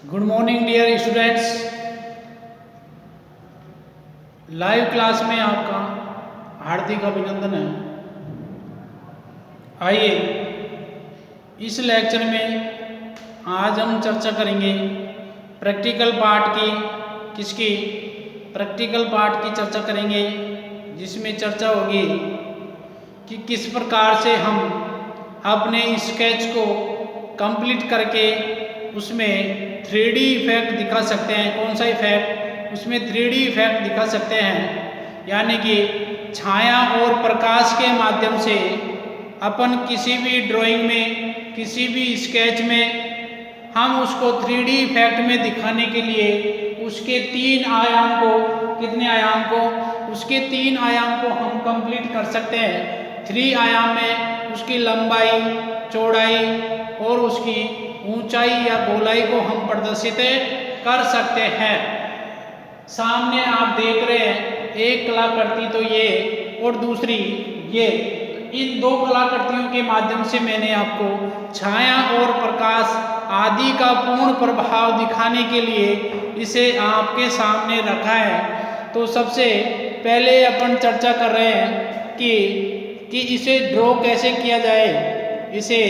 Good morning dear students. Live class में आपका हार्दिक अभिनंदन है। आइए इस लेक्चर में आज हम चर्चा करेंगे प्रैक्टिकल पार्ट की। किसकी? प्रैक्टिकल पार्ट की चर्चा करेंगे, जिसमें चर्चा होगी कि किस प्रकार से हम अपने स्केच को कंप्लीट करके उसमें 3D इफेक्ट दिखा सकते हैं। कौन सा इफेक्ट? उसमें 3D इफेक्ट दिखा सकते हैं, यानी कि छाया और प्रकाश के माध्यम से अपन किसी भी ड्राइंग में, किसी भी स्केच में हम उसको 3D इफेक्ट में दिखाने के लिए उसके 3 आयाम को, कितने आयाम को? उसके 3 आयाम को हम कंप्लीट कर सकते हैं। 3 आयाम में उसकी लंबाई, चौड़ाई और उसकी ऊंचाई या गोलाई को हम प्रदर्शित कर सकते हैं। सामने आप देख रहे हैं एक कलाकृति तो ये, और दूसरी ये। इन दो कलाकृतियों के माध्यम से मैंने आपको छाया और प्रकाश आदि का पूर्ण प्रभाव दिखाने के लिए इसे आपके सामने रखा है। तो सबसे पहले अपन चर्चा कर रहे हैं कि इसे ड्रॉ कैसे किया जाए। इसे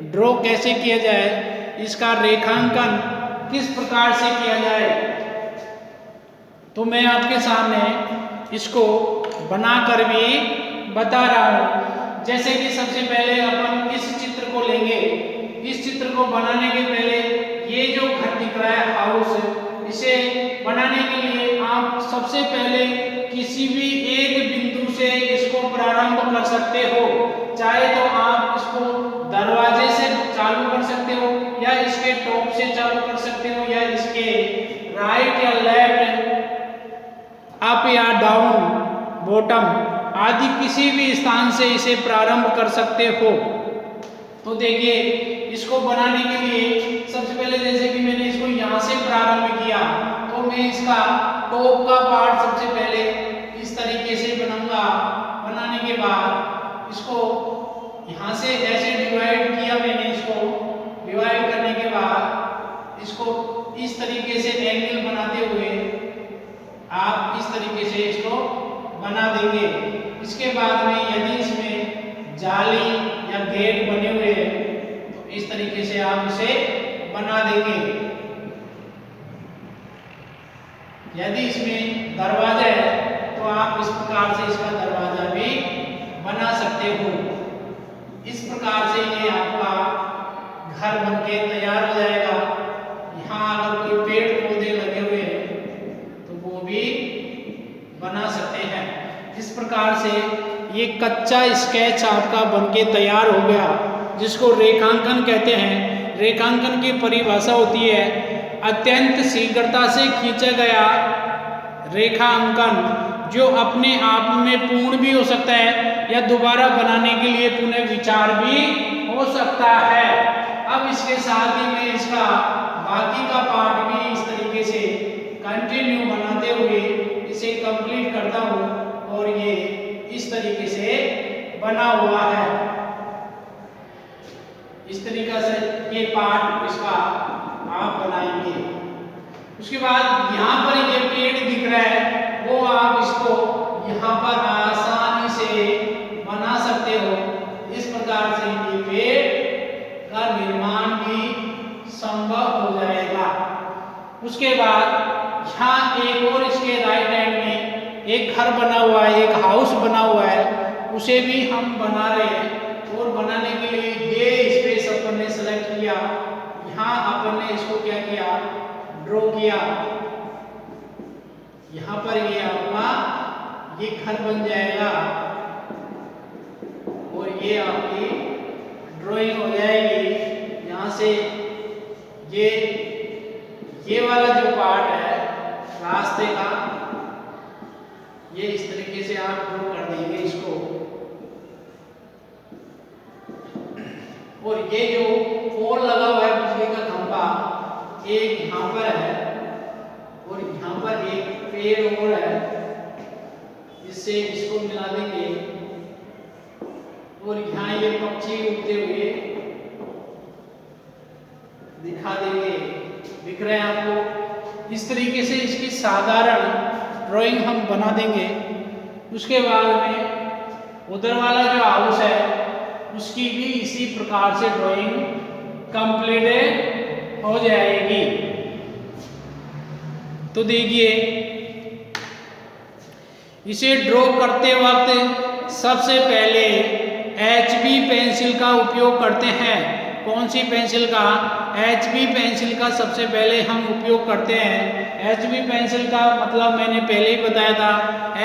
ड्रॉ कैसे किया जाए, इसका रेखांकन किस प्रकार से किया जाए। तो मैं आपके सामने इसको बनाकर भी बता रहा हूं। जैसे कि सबसे पहले अपन इस चित्र को लेंगे। इस चित्र को बनाने के पहले ये जो घर दिख रहा है हाउस, इसे बनाने के लिए आप सबसे पहले किसी भी एक बिंदु से इसको प्रारंभ कर सकते हो। चाहे तो आप इसको दरवाजे से चालू कर सकते हो, या इसके टॉप से चालू कर सकते हो, या इसके राइट या लेफ्ट, अप या डाउन, बॉटम आदि किसी भी स्थान से इसे प्रारंभ कर सकते हो। तो देखिए, इसको बनाने के लिए सबसे पहले जैसे कि मैंने इसको यहाँ से प्रारंभ किया, तो मैं इसका टॉप का पार्ट सबसे पहले इस तरीके से बनाऊंगा। बनाने के बाद इसको यहाँ से ऐसे डिवाइड किया मैंने। इसको डिवाइड करने के बाद इसको इस तरीके से एंगल बनाते हुए आप इस तरीके से इसको बना देंगे। इसके बाद में यदि इसमें जाली या गेट बने हुए हैं तो इस तरीके से आप इसे बना देंगे। यदि इसमें दरवाजा है तो आप इस प्रकार से इसका दरवाजा भी बना सकते हो। इस प्रकार से ये आपका घर बनके तैयार हो जाएगा। यहाँ अगर कोई पेड़ पौधे लगे हुए हैं तो वो भी बना सकते हैं। इस प्रकार से ये कच्चा स्केच आपका बनके तैयार हो गया, जिसको रेखांकन कहते हैं। रेखांकन की परिभाषा होती है अत्यंत शीघ्रता से खींचा गया रेखांकन, जो अपने आप में पूर्ण भी हो सकता है या दोबारा बनाने के लिए पुनः विचार भी हो सकता है। अब इसके साथ ही मैं इसका बाकी का पार्ट भी इस तरीके से कंटिन्यू बनाते हुए इसे कंप्लीट करता हूँ, और ये इस तरीके से बना हुआ है। इस तरीके से ये पार्ट इसका आप बनाएंगे। उसके बाद यहाँ पर ये पेड़ दिख रहा है, वो आप इसको यहाँ पर आसानी से बना सकते हो। इस प्रकार से ये पेड़ का निर्माण भी संभव हो जाएगा। उसके बाद यहाँ एक और इसके राइट हैंड में एक घर बना हुआ है, एक हाउस बना हुआ है, उसे भी हम बना रहे हैं। और बनाने के लिए ये स्पेस अपन ने सेलेक्ट किया। यहाँ अपन ने इसको क्या किया, ड्रॉ किया। यहाँ पर ये आपका ये घर बन जाएगा और ये आपकी ड्राइंग हो जाएगी। यहाँ से ये वाला जो पार्ट है रास्ते का, ये इस तरीके से आप ड्रॉ कर देंगे इसको। और ये जो पोल लगा हुआ है बिजली का खंभा, एक यहाँ पर है और यहाँ पर एक पेड़ और है, इससे इसको मिला देंगे। और यहाँ ये पक्षी उड़ते हुए दिखा देंगे। दिख रहे हैं आपको। इस तरीके से इसकी साधारण ड्राइंग हम बना देंगे। उसके बाद में उधर वाला जो हाउस है उसकी भी इसी प्रकार से ड्राइंग कंप्लीट हो जाएगी। तो देखिए, इसे ड्रॉ करते वक्त सबसे पहले HB पेंसिल का उपयोग करते हैं। कौन सी पेंसिल का? HB पेंसिल का सबसे पहले हम उपयोग करते हैं। HB पेंसिल का मतलब मैंने पहले ही बताया था,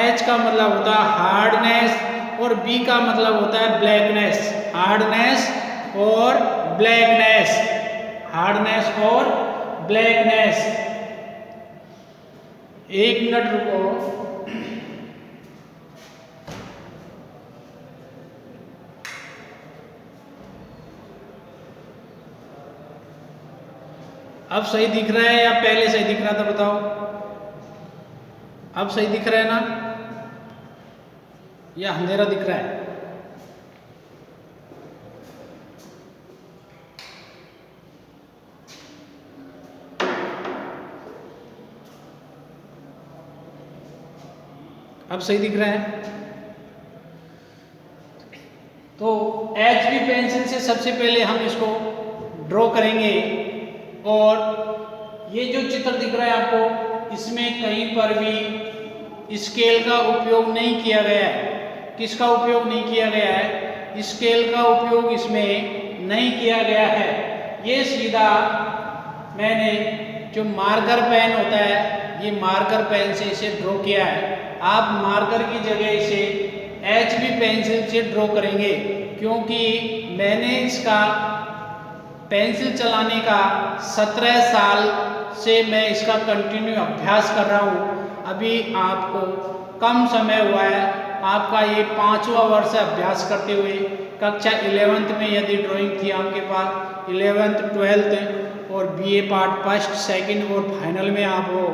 H का मतलब होता है हार्डनेस और B का मतलब होता है ब्लैकनेस। हार्डनेस और ब्लैकनेस, हार्डनेस और ब्लैकनेस। एक मिनट रुको। अब सही दिख रहा है या पहले सही दिख रहा था बताओ? अब सही दिख रहा है ना, या अंधेरा दिख रहा है? अब सही दिख रहा है। तो HB पेंसिल से सबसे पहले हम इसको ड्रॉ करेंगे। और ये जो चित्र दिख रहा है आपको, इसमें कहीं पर भी स्केल का उपयोग नहीं किया गया है। किसका उपयोग नहीं किया गया है? स्केल का उपयोग इसमें नहीं किया गया है। ये सीधा मैंने जो मार्कर पेन होता है, ये मार्कर पेन से इसे ड्रॉ किया है। आप मार्कर की जगह इसे HB पेंसिल से ड्रॉ करेंगे, क्योंकि मैंने इसका पेंसिल चलाने का 17 साल से मैं इसका कंटिन्यू अभ्यास कर रहा हूँ। अभी आपको कम समय हुआ है, आपका ये 5वां वर्ष है अभ्यास करते हुए। कक्षा 11th में यदि ड्राइंग थी आपके पास, 11th 12th और BA पार्ट फर्स्ट सेकंड और फाइनल में आप हो,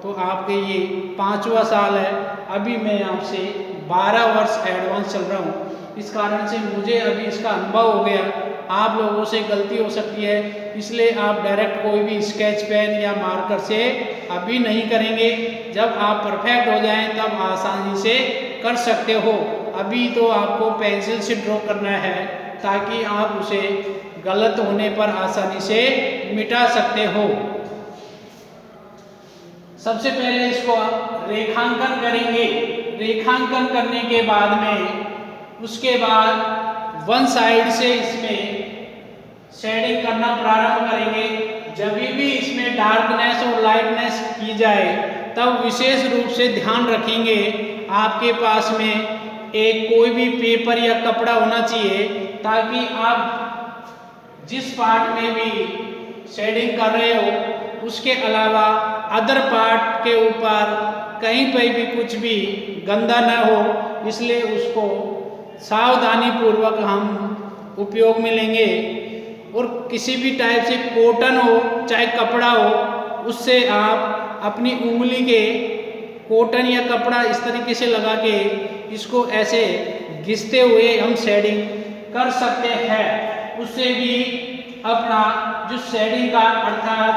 तो आपके ये 5वां साल है। अभी मैं आपसे 12 वर्ष एडवांस चल रहा हूँ। इस कारण से मुझे अभी इसका अनुभव हो गया। आप लोगों से गलती हो सकती है, इसलिए आप डायरेक्ट कोई भी स्केच पेन या मार्कर से अभी नहीं करेंगे। जब आप परफेक्ट हो जाएं तब आसानी से कर सकते हो। अभी तो आपको पेंसिल से ड्रॉ करना है, ताकि आप उसे गलत होने पर आसानी से मिटा सकते हो। सबसे पहले इसको आप रेखांकन करेंगे। रेखांकन करने के बाद में उसके बाद वन साइड से इसमें शेडिंग करना प्रारंभ करेंगे। जब भी इसमें डार्कनेस और लाइटनेस की जाए, तब विशेष रूप से ध्यान रखेंगे आपके पास में एक कोई भी पेपर या कपड़ा होना चाहिए, ताकि आप जिस पार्ट में भी शेडिंग कर रहे हो उसके अलावा अदर पार्ट के ऊपर कहीं पर भी कुछ भी गंदा न हो, इसलिए उसको सावधानी पूर्वक हम उपयोग में लेंगे। और किसी भी टाइप से कॉटन हो चाहे कपड़ा हो, उससे आप अपनी उंगली के कॉटन या कपड़ा इस तरीके से लगा के इसको ऐसे घिसते हुए हम शेडिंग कर सकते हैं। उससे भी अपना जो शेडिंग का अर्थात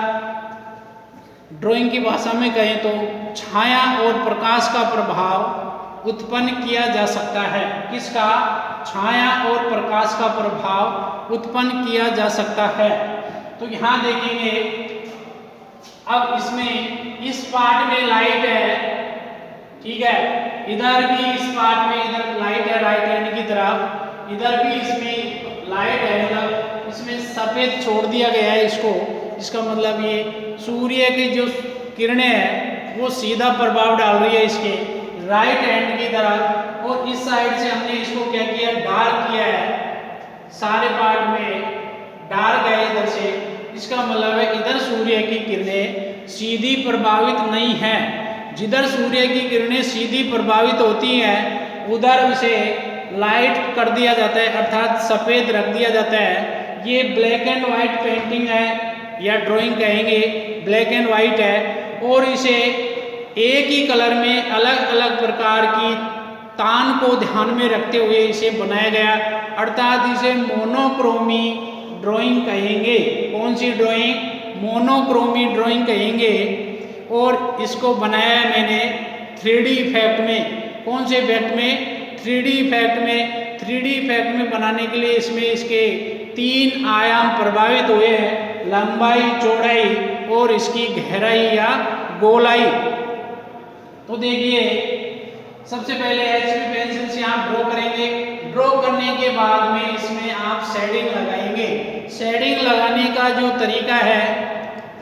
ड्राइंग की भाषा में कहें तो छाया और प्रकाश का प्रभाव उत्पन्न किया जा सकता है। किसका? छाया और प्रकाश का प्रभाव उत्पन्न किया जा सकता है। तो यहाँ देखेंगे, अब इसमें इस पार्ट में लाइट है, ठीक है, इधर भी इस पार्ट में इधर लाइट है राइट हैंड की तरफ, इधर भी इसमें लाइट है, मतलब इसमें सफेद छोड़ दिया गया है इसको। इसका मतलब ये सूर्य की जो किरणें हैं वो सीधा प्रभाव डाल रही है इसके राइट हैंड की तरफ। और इस साइड से हमने इसको क्या किया, डार्क किया है, सारे पार्ट में डार्क है इधर से। इसका मतलब है इधर सूर्य की किरणें सीधी प्रभावित नहीं है। जिधर सूर्य की किरणें सीधी प्रभावित होती हैं उधर उसे लाइट कर दिया जाता है, अर्थात सफेद रख दिया जाता है। ये ब्लैक एंड व्हाइट पेंटिंग है या ड्राइंग कहेंगे, ब्लैक एंड व्हाइट है। और इसे एक ही कलर में अलग अलग प्रकार की तान को ध्यान में रखते हुए इसे बनाया गया, अर्थात इसे मोनोक्रोमी ड्राइंग कहेंगे। कौन सी ड्राइंग? मोनोक्रोमी ड्राइंग कहेंगे। और इसको बनाया है मैंने 3D इफेक्ट में। कौन से इफेक्ट में? 3D इफेक्ट में। 3D इफेक्ट में बनाने के लिए इसमें इसके 3 आयाम प्रभावित हुए हैं, लंबाई, चौड़ाई और इसकी गहराई या गोलाई। तो देखिए सबसे पहले HB पेंसिल से आप ड्रॉ करेंगे। ड्रॉ करने के बाद में इसमें आप शेडिंग लगाएंगे। शेडिंग लगाने का जो तरीका है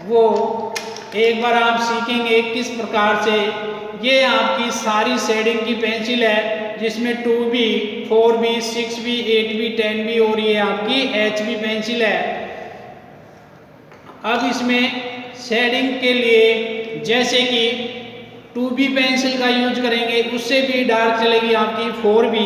वो एक बार आप सीखेंगे किस प्रकार से। ये आपकी सारी शेडिंग की पेंसिल है जिसमें 2B, 4B, 6B, 8B, 10B और ये आपकी HB पेंसिल है। अब इसमें शेडिंग के लिए जैसे कि 2B पेंसिल का यूज करेंगे, उससे भी डार्क चलेगी आपकी 4B,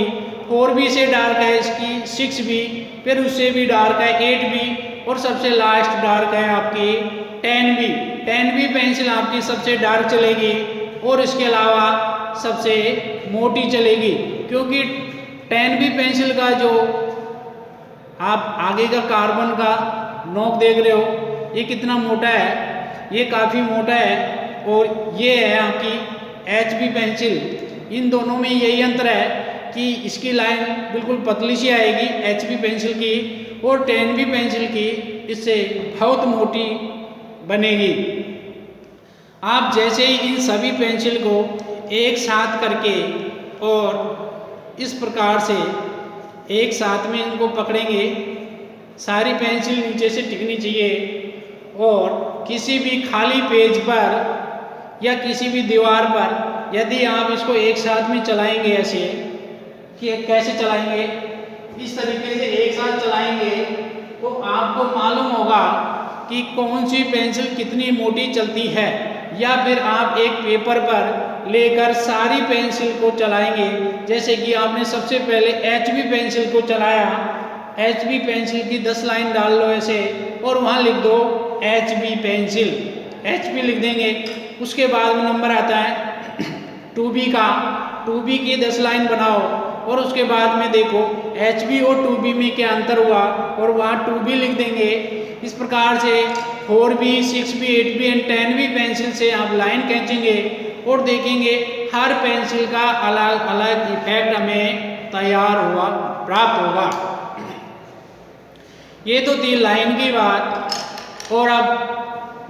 4B से डार्क है इसकी 6B, फिर उससे भी डार्क है 8B और सबसे लास्ट डार्क है आपकी 10B। 10B पेंसिल आपकी सबसे डार्क चलेगी और इसके अलावा सबसे मोटी चलेगी, क्योंकि 10B पेंसिल का जो आप आगे का कार्बन का नोक देख रहे हो ये कितना मोटा है, ये काफ़ी मोटा है। और ये है आपकी HB पेंसिल। इन दोनों में यही अंतर है कि इसकी लाइन बिल्कुल पतली सी आएगी HB पेंसिल की और 10B पेंसिल की इससे बहुत मोटी बनेगी। आप जैसे ही इन सभी पेंसिल को एक साथ करके और इस प्रकार से एक साथ में इनको पकड़ेंगे, सारी पेंसिल नीचे से टिकनी चाहिए और किसी भी खाली पेज पर या किसी भी दीवार पर यदि आप इसको एक साथ में चलाएंगे, ऐसे कि कैसे चलाएंगे, इस तरीके से एक साथ चलाएंगे तो आपको मालूम होगा कि कौन सी पेंसिल कितनी मोटी चलती है। या फिर आप एक पेपर पर लेकर सारी पेंसिल को चलाएंगे, जैसे कि आपने सबसे पहले HB पेंसिल को चलाया, HB पेंसिल की 10 लाइन डाल लो ऐसे और वहाँ लिख दो HB पेंसिल, HB लिख देंगे। उसके बाद में नंबर आता है 2B का, 2B की 10 लाइन बनाओ और उसके बाद में देखो HB और 2B में क्या अंतर हुआ और वहाँ 2B लिख देंगे। इस प्रकार से 4B, 6B, 8B and 10B pencil से आप लाइन खींचेंगे और देखेंगे हर पेंसिल का अलग अलग इफेक्ट हमें तैयार हुआ, प्राप्त होगा। ये तो थी लाइन की बात। और अब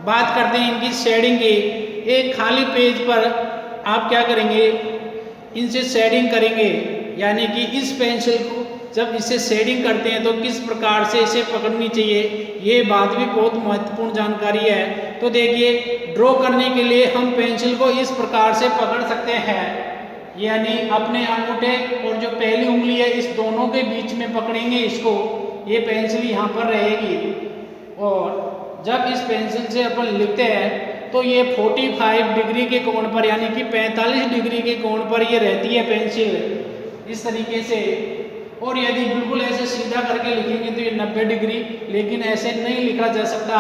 बात करते हैं इनकी शेडिंग की। एक खाली पेज पर आप क्या करेंगे, इनसे शेडिंग करेंगे, यानी कि इस पेंसिल को जब इसे शेडिंग करते हैं तो किस प्रकार से इसे पकड़नी चाहिए, ये बात भी बहुत महत्वपूर्ण जानकारी है। तो देखिए ड्रॉ करने के लिए हम पेंसिल को इस प्रकार से पकड़ सकते हैं, यानी अपने अंगूठे और जो पहली उंगली है इस दोनों के बीच में पकड़ेंगे इसको, ये पेंसिल यहाँ पर रहेगी। और जब इस पेंसिल से अपन लिखते हैं तो ये 45 डिग्री के कोण पर, यानी कि 45 डिग्री के कोण पर ये रहती है पेंसिल इस तरीके से। और यदि बिल्कुल ऐसे सीधा करके लिखेंगे तो ये 90 डिग्री, लेकिन ऐसे नहीं लिखा जा सकता।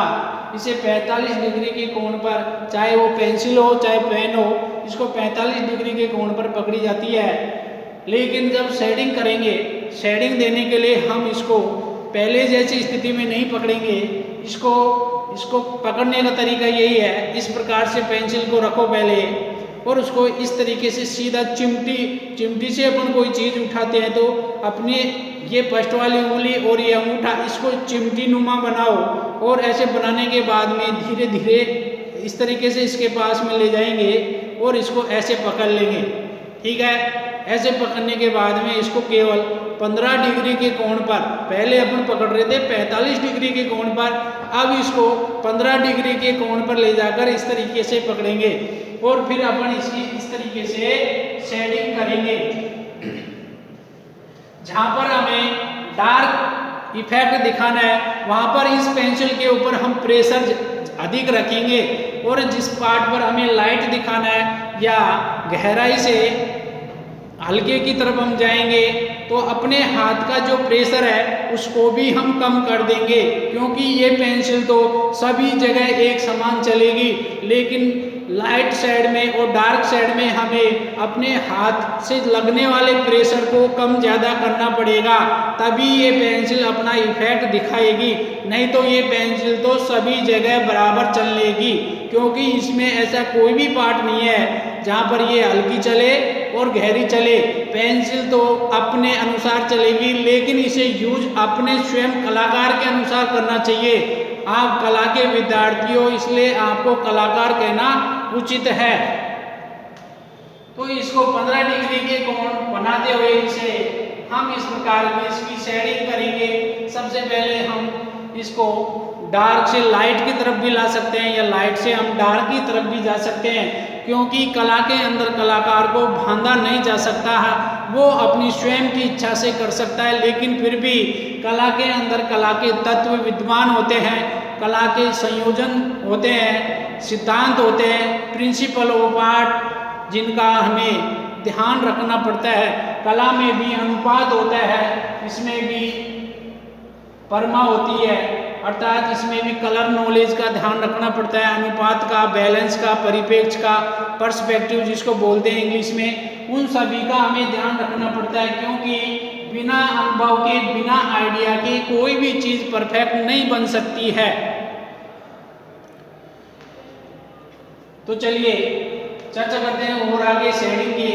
इसे 45 डिग्री के कोण पर, चाहे वो पेंसिल हो चाहे पेन हो, इसको 45 डिग्री के कोण पर पकड़ी जाती है। लेकिन जब शेडिंग करेंगे, शेडिंग देने के लिए हम इसको पहले जैसी स्थिति में नहीं पकड़ेंगे। इसको पकड़ने का तरीका यही है, इस प्रकार से पेंसिल को रखो पहले और उसको इस तरीके से सीधा चिमटी से अपन कोई चीज़ उठाते हैं तो अपने ये फर्स्ट वाली उंगली और ये अंगूठा इसको चिमटी नुमा बनाओ और ऐसे बनाने के बाद में धीरे धीरे इस तरीके से इसके पास में ले जाएंगे और इसको ऐसे पकड़ लेंगे। ठीक है, ऐसे पकड़ने के बाद में इसको केवल 15 डिग्री के कोण पर, पहले अपन पकड़ रहे थे 45 डिग्री के कोण पर, अब इसको 15 डिग्री के कोण पर ले जाकर इस तरीके से पकड़ेंगे और फिर अपन इसकी इस तरीके से शेडिंग करेंगे। जहां पर हमें डार्क इफेक्ट दिखाना है वहां पर इस पेंसिल के ऊपर हम प्रेशर अधिक रखेंगे और जिस पार्ट पर हमें लाइट दिखाना है या गहराई से हल्के की तरफ हम जाएंगे तो अपने हाथ का जो प्रेशर है उसको भी हम कम कर देंगे, क्योंकि ये पेंसिल तो सभी जगह एक समान चलेगी, लेकिन लाइट साइड में और डार्क साइड में हमें अपने हाथ से लगने वाले प्रेशर को कम ज़्यादा करना पड़ेगा, तभी ये पेंसिल अपना इफेक्ट दिखाएगी। नहीं तो ये पेंसिल तो सभी जगह बराबर चलेगी, क्योंकि इसमें ऐसा कोई भी पार्ट नहीं है जहाँ पर ये हल्की चले और गहरी चले। पेंसिल तो अपने अनुसार चलेगी, लेकिन इसे यूज अपने स्वयं कलाकार के अनुसार करना चाहिए। आप कला के विद्यार्थी हो, इसलिए आपको कलाकार कहना उचित है। तो इसको 15 डिग्री के कोण बनाते हुए इसे हम इस प्रकार की इसकी शेडिंग करेंगे। सबसे पहले हम इसको डार्क से लाइट की तरफ भी ला सकते हैं या लाइट से हम डार्क की तरफ भी जा सकते हैं, क्योंकि कला के अंदर कलाकार को बांधा नहीं जा सकता है, वो अपनी स्वयं की इच्छा से कर सकता है। लेकिन फिर भी कला के अंदर कला के तत्व विद्यमान होते हैं, कला के संयोजन होते हैं, सिद्धांत होते हैं, प्रिंसिपल ऑफ आर्ट जिनका हमें ध्यान रखना पड़ता है। कला में भी अनुपात होता है, इसमें भी परमा होती है, अर्थात इसमें भी कलर नॉलेज का ध्यान रखना पड़ता है, अनुपात का, बैलेंस का, परिप्रेक्ष्य का, पर्सपेक्टिव जिसको बोलते हैं इंग्लिश में, उन सभी का हमें ध्यान रखना पड़ता है, क्योंकि बिना अनुभव के, बिना आइडिया के कोई भी चीज परफेक्ट नहीं बन सकती है। तो चलिए चर्चा करते हैं और आगे शेडिंग की।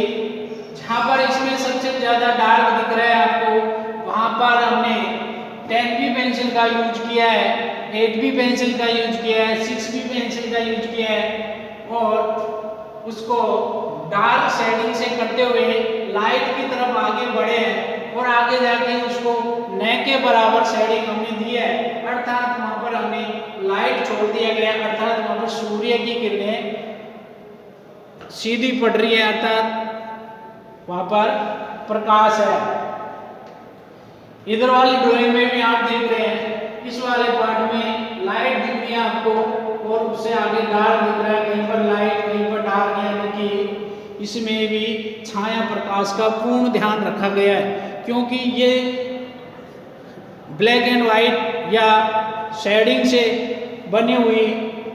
जहां पर इसमें सबसे ज्यादा डार्क दिख रहा है आपको, वहां पर हमने 10B पेंसिल का यूज किया है, 8B पेंसिल का यूज किया है, 6B पेंसिल का यूज किया है, और उसको डार्क शेडिंग से करते हुए लाइट की तरफ आगे बढ़े हैं, और आगे जाके उसको न के बराबर शेडिंग हमने दी है, अर्थात वहां पर हमें लाइट छोड़ दिया गया, अर्थात वहां पर सूर्य की किरणें सीधी पड़ रही है, अर्थात वहां पर प्रकाश है। इधर वाली ड्राइंग में भी आप देख रहे हैं, इस वाले पार्ट में लाइट दिख रही है आपको, और उससे आगे डार्क दिख रहा है, कहीं पर लाइट कहीं पर डार्क, यानी कि इसमें भी छाया प्रकाश का पूर्ण ध्यान रखा गया है, क्योंकि ये ब्लैक एंड व्हाइट या शेडिंग से बनी हुई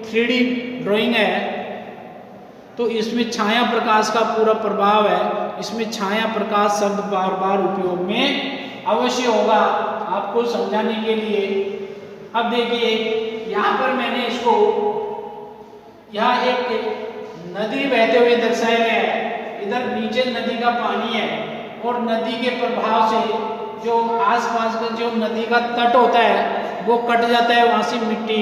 3D ड्राइंग है, तो इसमें छाया प्रकाश का पूरा प्रभाव है। इसमें छाया प्रकाश शब्द बार बार उपयोग में अवश्य होगा आपको समझाने के लिए। अब देखिए यहाँ पर मैंने इसको, यहाँ एक नदी बहते हुए दर्शाया गया है, इधर नीचे नदी का पानी है, और नदी के प्रभाव से जो आसपास का जो नदी का तट होता है वो कट जाता है, वहां से मिट्टी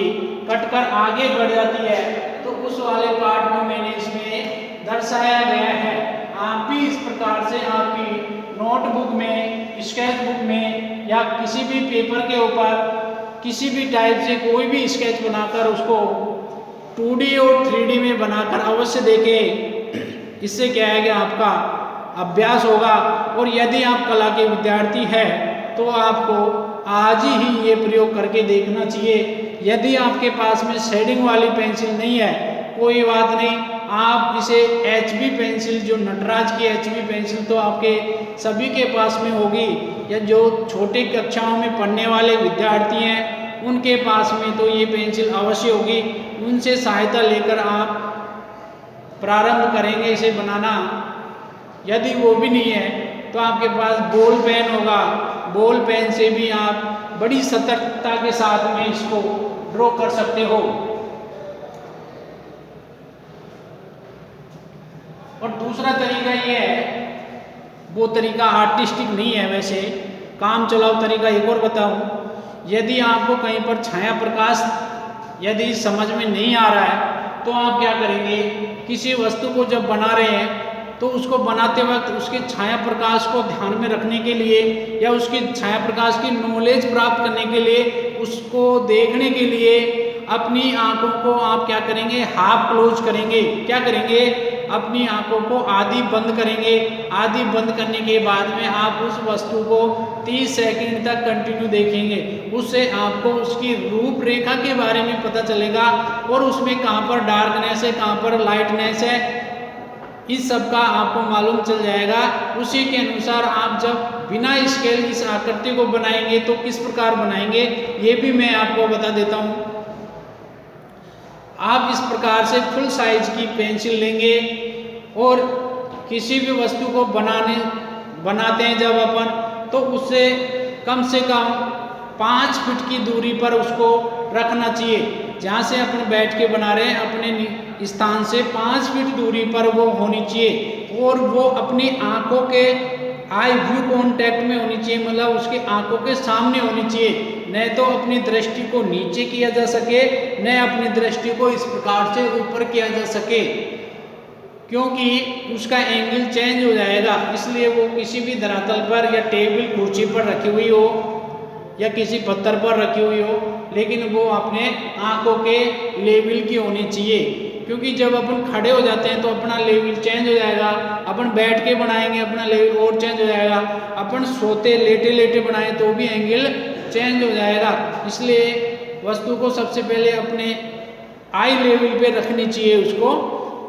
कट कर आगे बढ़ जाती है, तो उस वाले पार्ट में मैंने इसमें दर्शाया गया है। आप भी इस प्रकार से आपकी नोटबुक में, स्केच बुक में या किसी भी पेपर के ऊपर किसी भी टाइप से कोई भी स्केच बनाकर उसको 2D और 3D में बनाकर अवश्य देखें। इससे क्या है कि आपका अभ्यास होगा, और यदि आप कला के विद्यार्थी हैं तो आपको आज ही ये प्रयोग करके देखना चाहिए। यदि आपके पास में शेडिंग वाली पेंसिल नहीं है, कोई बात नहीं, आप इसे HB पेंसिल, जो नटराज की HB पेंसिल तो आपके सभी के पास में होगी, या जो छोटे कक्षाओं में पढ़ने वाले विद्यार्थी हैं उनके पास में तो ये पेंसिल अवश्य होगी, उनसे सहायता लेकर आप प्रारंभ करेंगे इसे बनाना। यदि वो भी नहीं है तो आपके पास बॉल पेन होगा, बॉल पेन से भी आप बड़ी सतर्कता के साथ में इसको ड्रॉ कर सकते हो। और दूसरा तरीका ये है, वो तरीका आर्टिस्टिक नहीं है, वैसे काम चलाओ तरीका एक और बताऊं। यदि आपको कहीं पर छाया प्रकाश यदि समझ में नहीं आ रहा है तो आप क्या करेंगे, किसी वस्तु को जब बना रहे हैं तो उसको बनाते वक्त उसके छाया प्रकाश को ध्यान में रखने के लिए या उसकी छाया प्रकाश की नॉलेज प्राप्त करने के लिए, उसको देखने के लिए अपनी आंखों को आप क्या करेंगे, हाफ क्लोज करेंगे। क्या करेंगे, अपनी आंखों को आधी बंद करेंगे। आधी बंद करने के बाद में आप उस वस्तु को 30 सेकंड तक कंटिन्यू देखेंगे। उससे आपको उसकी रूपरेखा के बारे में पता चलेगा और उसमें कहाँ पर डार्कनेस है, कहाँ पर लाइटनेस है, इस सब का आपको मालूम चल जाएगा। उसी के अनुसार आप जब बिना स्केल इस आकृति को बनाएंगे तो किस प्रकार बनाएंगे ये भी मैं आपको बता देता हूँ। आप इस प्रकार से फुल साइज की पेंसिल लेंगे और किसी भी वस्तु को बनाते हैं जब अपन, तो उससे कम 5 फीट की दूरी पर उसको रखना चाहिए। जहाँ से अपन बैठ के बना रहे हैं अपने स्थान से 5 फीट दूरी पर वो होनी चाहिए और वो अपनी आंखों के आई व्यू कांटेक्ट में होनी चाहिए, मतलब उसकी आंखों के सामने होनी चाहिए। न तो अपनी दृष्टि को नीचे किया जा सके, न अपनी दृष्टि को इस प्रकार से ऊपर किया जा सके, क्योंकि उसका एंगल चेंज हो जाएगा। इसलिए वो किसी भी धरातल पर या टेबल कुर्सी पर रखी हुई हो या किसी पत्थर पर रखी हुई हो, लेकिन वो अपने आंखों के लेवल की होनी चाहिए। क्योंकि जब अपन खड़े हो जाते हैं तो अपना लेवल चेंज हो जाएगा, अपन बैठ के बनाएंगे अपना लेवल और चेंज हो जाएगा, अपन सोते लेटे लेटे बनाए तो भी एंगल चेंज हो जाएगा। इसलिए वस्तु को सबसे पहले अपने आई लेवल पे रखनी चाहिए उसको,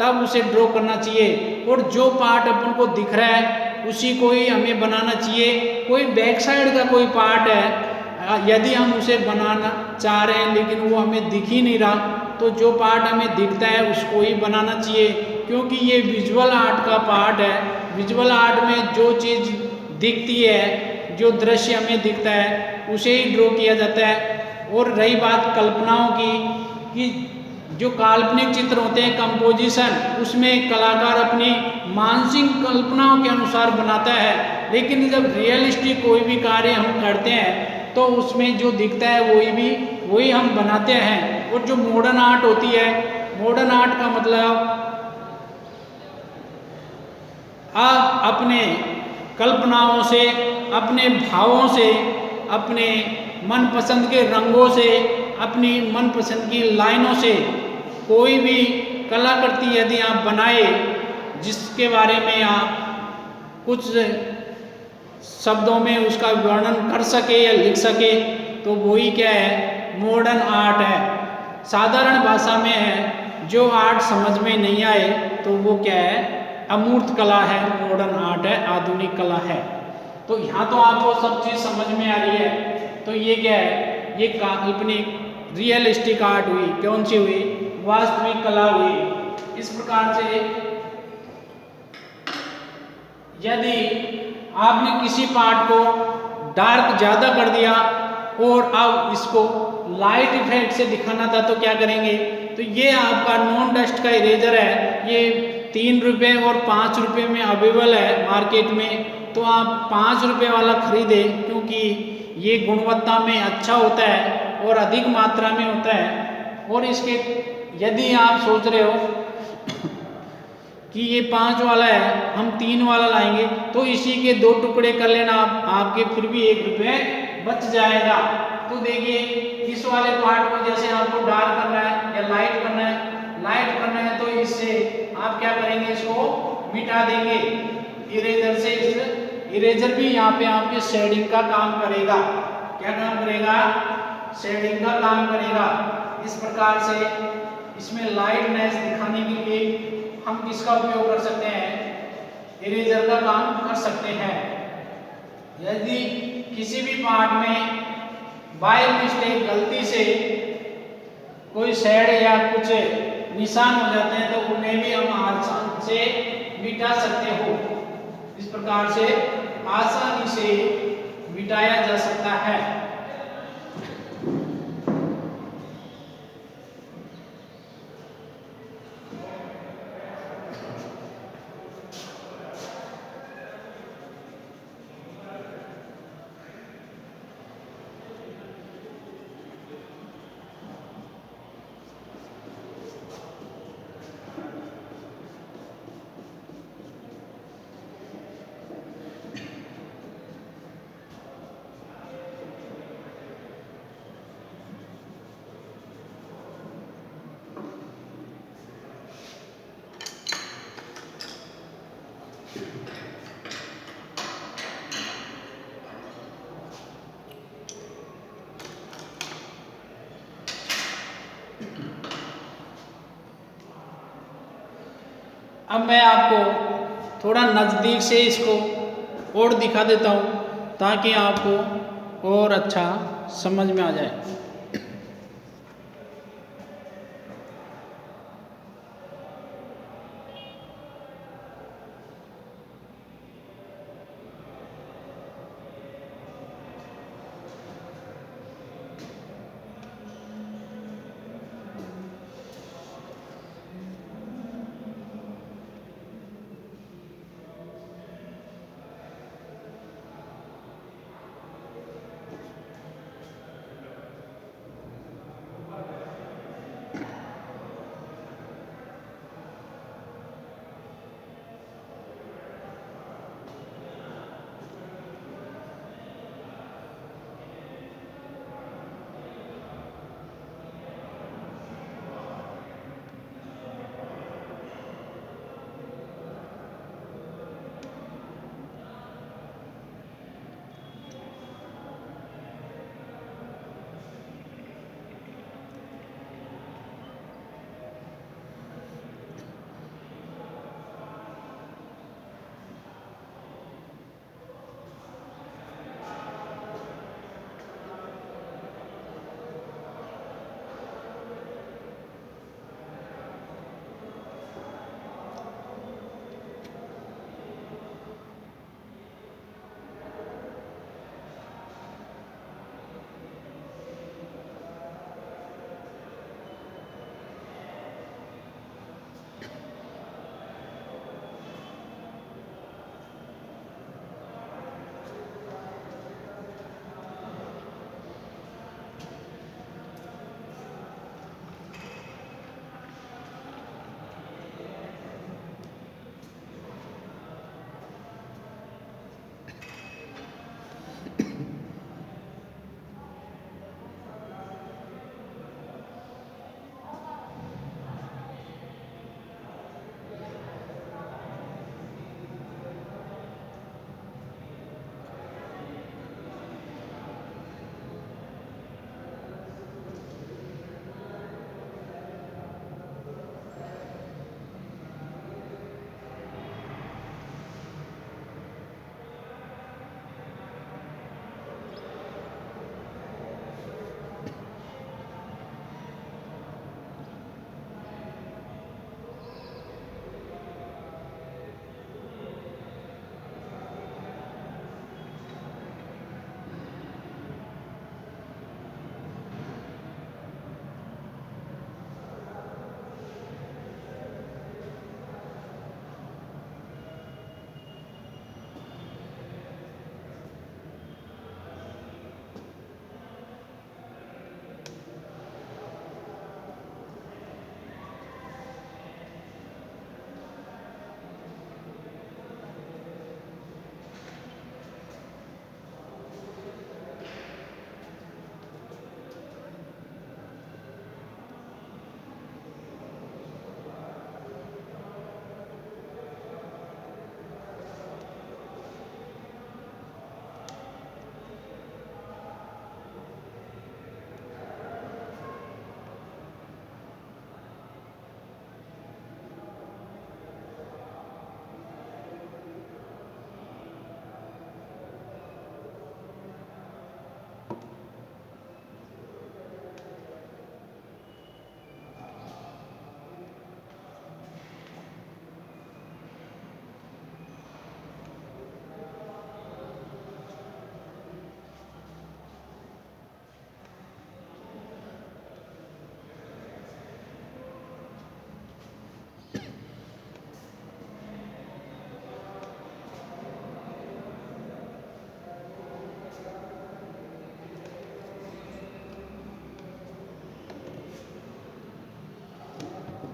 तब उसे ड्रॉ करना चाहिए। और जो पार्ट अपन को दिख रहा है उसी को ही हमें बनाना चाहिए। कोई बैक साइड का कोई पार्ट है, यदि हम उसे बनाना चाह रहे हैं लेकिन वो हमें दिख ही नहीं रहा, तो जो पार्ट हमें दिखता है उसको ही बनाना चाहिए। क्योंकि ये विजुअल आर्ट का पार्ट है। विजुअल आर्ट में जो चीज़ दिखती है, जो दृश्य हमें दिखता है उसे ही ड्रॉ किया जाता है। और रही बात कल्पनाओं की, कि जो काल्पनिक चित्र होते हैं कंपोजिशन, उसमें कलाकार अपनी मानसिक कल्पनाओं के अनुसार बनाता है। लेकिन जब रियलिस्टिक कोई भी कार्य हम करते हैं तो उसमें जो दिखता है वही हम बनाते हैं। और जो मॉडर्न आर्ट होती है, मॉडर्न आर्ट का मतलब आप अपने कल्पनाओं से, अपने भावों से, अपने मनपसंद के रंगों से, अपनी मनपसंद की लाइनों से कोई भी कलाकृति यदि आप बनाए जिसके बारे में आप कुछ शब्दों में उसका वर्णन कर सके या लिख सके, तो वही क्या है, मॉडर्न आर्ट है। साधारण भाषा में है, जो आर्ट समझ में नहीं आए तो वो क्या है, अमूर्त कला है, मॉडर्न आर्ट है, आधुनिक कला है। तो यहाँ तो आपको सब चीज़ समझ में आ रही है। तो ये क्या है, ये काल्पनिक रियलिस्टिक आर्ट हुई, कौन सी हुई, वास्तविक कला हुई। इस प्रकार से यदि आपने किसी पार्ट को डार्क ज़्यादा कर दिया और अब इसको लाइट इफेक्ट से दिखाना था, तो क्या करेंगे, तो ये आपका नॉन डस्ट का इरेजर है। ये 3 रुपये और 5 रुपये में अवेलेबल है मार्केट में। तो आप 5 रुपये वाला खरीदें, क्योंकि ये गुणवत्ता में अच्छा होता है और अधिक मात्रा में होता है। और इसके यदि आप सोच रहे हो कि ये 5 वाला है, हम 3 वाला लाएंगे, तो इसी के 2 टुकड़े कर लेना आप, आपके फिर भी 1 रुपये बच जाएगा। तो देखिए, इस वाले पार्ट को जैसे आपको डार्क करना है या लाइट करना है, तो इससे आप क्या करेंगे, इसको मिटा देंगे इरेजर से। इस इरेजर भी यहाँ पे आपके शेडिंग का काम करेगा। क्या काम करेगा, शेडिंग का काम करेगा। इस प्रकार से इसमें लाइटनेस दिखाने के लिए हम किसका उपयोग कर सकते हैं, इरेजर का काम कर सकते हैं। यदि किसी भी पार्ट में बाय मिस्टेक गलती से कोई शेड या कुछ निशान हो जाते हैं, तो उन्हें भी हम आसान से मिटा सकते हो। इस प्रकार से आसानी से मिटाया जा सकता है। अब मैं आपको थोड़ा नज़दीक से इसको और दिखा देता हूँ ताकि आपको और अच्छा समझ में आ जाए।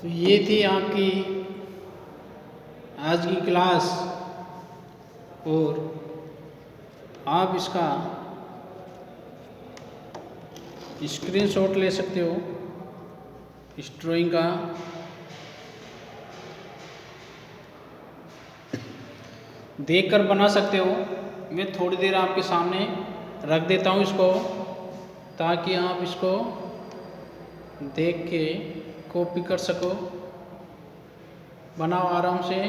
तो ये थी आपकी आज की क्लास, और आप इसका स्क्रीनशॉट ले सकते हो इस ड्राइंग का। देखकर बना सकते हो। मैं थोड़ी देर आपके सामने रख देता हूँ इसको, ताकि आप इसको देख के कॉपी कर सको। बनाओ आराम से,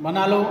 बना लो।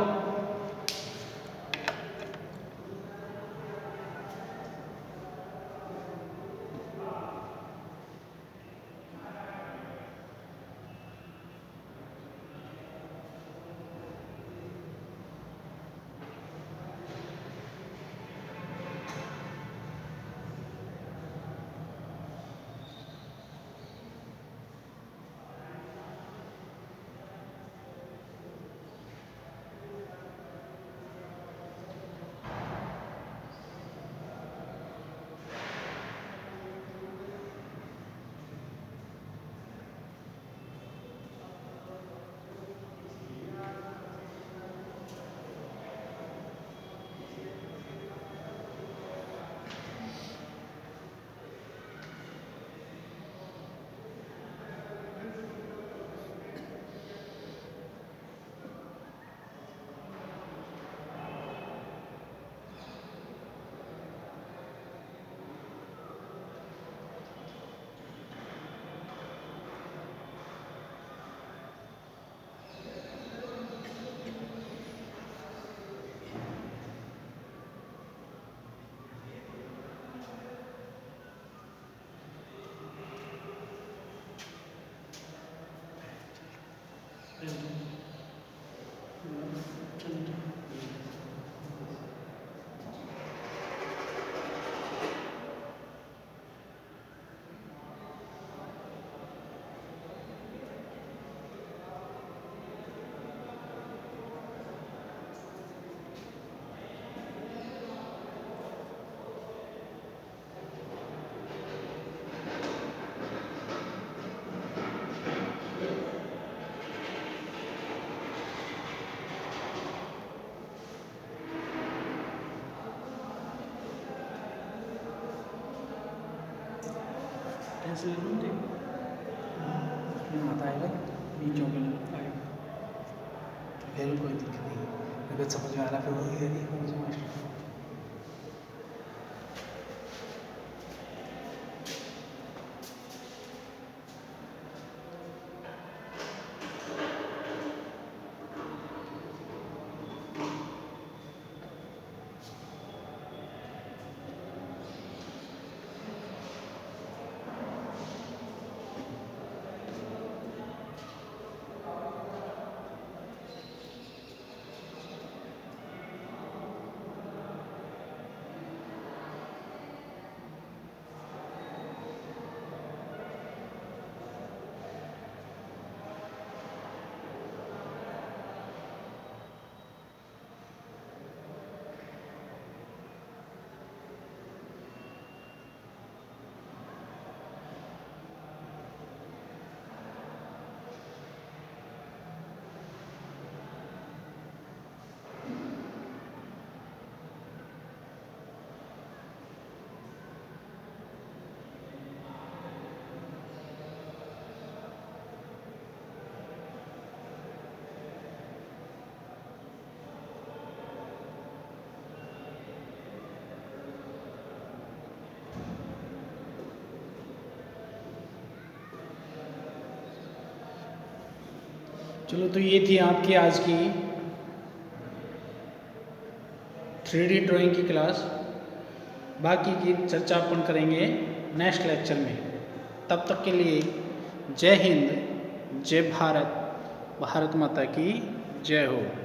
ऐसे आता है बीचों के लिए, फिर कोई दिक्कत नहीं, अगर समझ में आ रहा फिर वो मास्टर। चलो, तो ये थी आपकी आज की 3D ड्राइंग की क्लास। बाकी की चर्चा अपन करेंगे नेक्स्ट लेक्चर में। तब तक के लिए जय हिंद, जय भारत, भारत माता की जय हो।